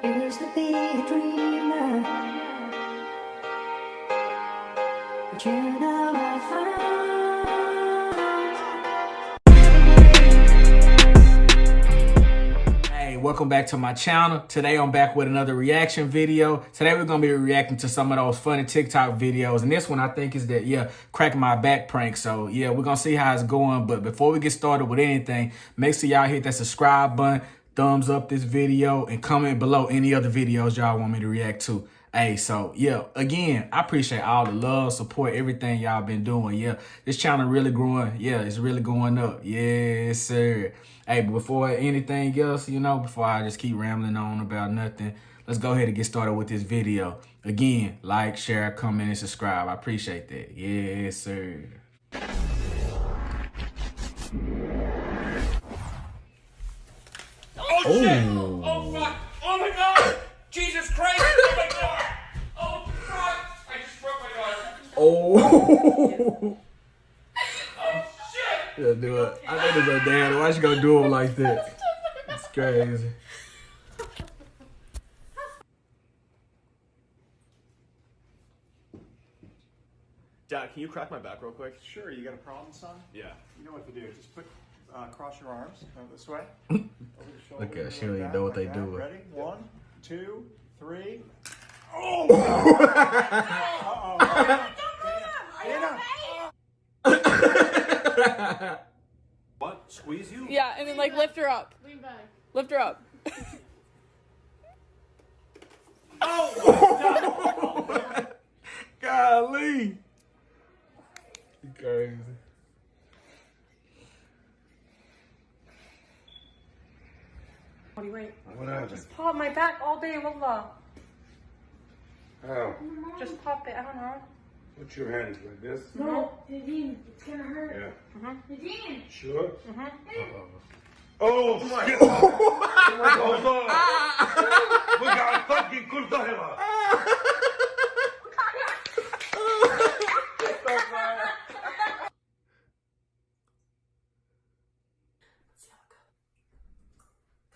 Used to be a dreamer, but you know I found. Hey, welcome back to my channel. Today I'm back with another reaction video. Today we're gonna be reacting to some of those funny TikTok videos, and this one I think is that cracking my back prank. So yeah, we're gonna see how it's going. But before we get started with anything, make sure y'all hit that subscribe button, thumbs up this video, and comment below any other videos y'all want me to react to. Hey, so yeah, again, I appreciate all the love, support, everything y'all been doing. Yeah, this channel really growing. Yeah, it's really going up. Yes, sir. Hey, but before anything else, before I just keep rambling on about nothing, let's go ahead and get started with this video. Again, like, share, comment, and subscribe. I appreciate that. Yes, sir. Oh shit! Oh fuck! Oh my god! Jesus Christ! Oh my god! Oh fuck! I just broke my daughter. Oh. Oh shit! Yeah, do it. I think it's her dad. Why she gonna do him like that? It's crazy. Dad, can you crack my back real quick? Sure, you got a problem, son? Yeah. You know what to do. Just cross your arms this way. Over the shoulder, Look at her. She like don't even that, know what like they that. doing. Ready? 1, 2, 3. Oh! Dana! What? Squeeze you? Yeah, and then like lift her up. Lean back. Lift her up. Oh! Golly. You crazy. Wait. What happened? Just pop my back all day, wallah. How? Just pop it, I don't know. Put your hands like this. No, Nadine, it's gonna hurt. Yeah. Nadine! Sure? Uh-oh. Oh, shit! Hold on! We got fucking kurtahela!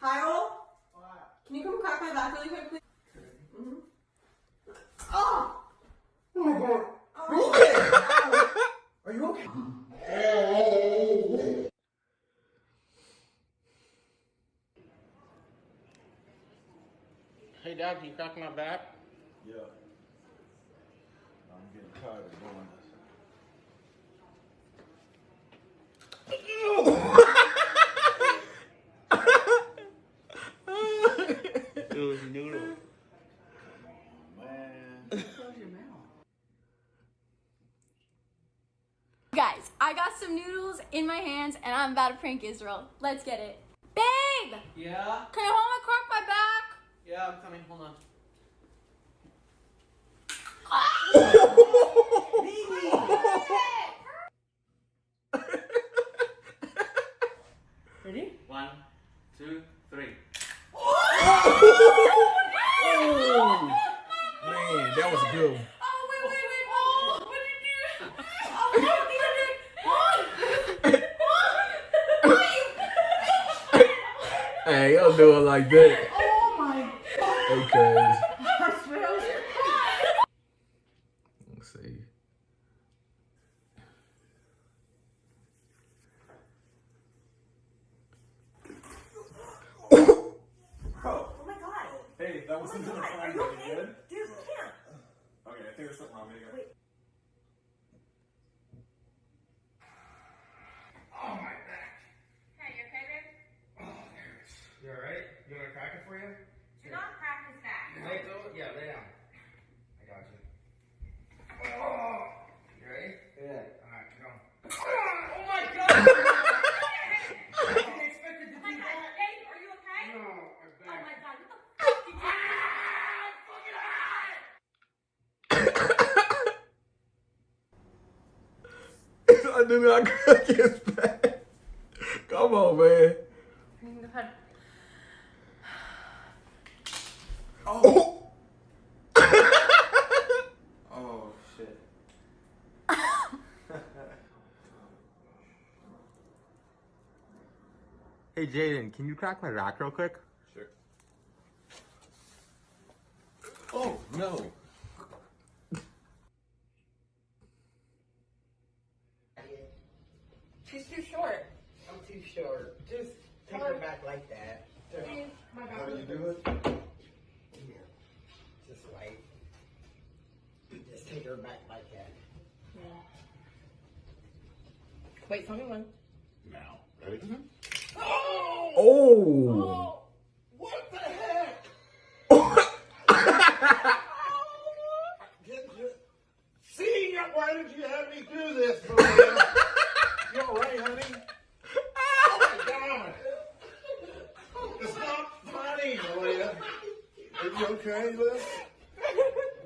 Kyle? Can you come crack my back really quick, please? Oh! Oh my god! Are you okay? Hey Dad, can you crack my back? Yeah. I'm getting tired of doing It was noodle. Guys, I got some noodles in my hands and I'm about to prank Israel. Let's get it. Babe! Yeah? Can you hold my crack my back? Yeah, I'm coming. Hold on. Ready? 1, 2, 3. Oh! Man, that was a good one. Oh, wait. Oh, what did you do? Oh, Hey, y'all do it like that. Oh my god! Okay. I swear I was Let's see. Oh my god. Hey, that wasn't gonna Are find you me okay? good? Dude, you can't. Okay, I think there's something wrong with you. Wait. Oh, my back. Hey, you okay, babe? Oh, there it is. You alright? You want to crack it for you? Do not crack his back. Lay yeah, lay down. I got you. Oh! You ready? Yeah. Alright, go. Oh my god! I didn't expect it to Oh my do god, that. babe, are you okay? No, my Oh back. my god, what the fuck did you do? I do not crack his back. Come on, man. Oh. Oh, shit. Hey Jaden, can you crack my back real quick? Sure. Oh, no. She's too short. I'm too short. Just take her back like that. How do you do it? Here. Just wait. Just take her back like that. Wait, tell me when. Now. Ready? Oh. What the heck? See, why did you have me do this, Maria? You all right, honey? Oh my God! It's not funny, Maria. Are you okay, Liz?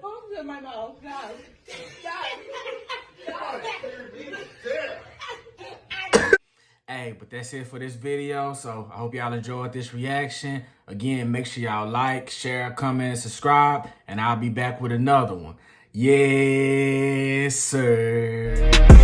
Bones in my mouth. God. God, you're dead. Hey, but that's it for this video. So I hope y'all enjoyed this reaction. Again, make sure y'all like, share, comment, and subscribe. And I'll be back with another one. Yes, sir.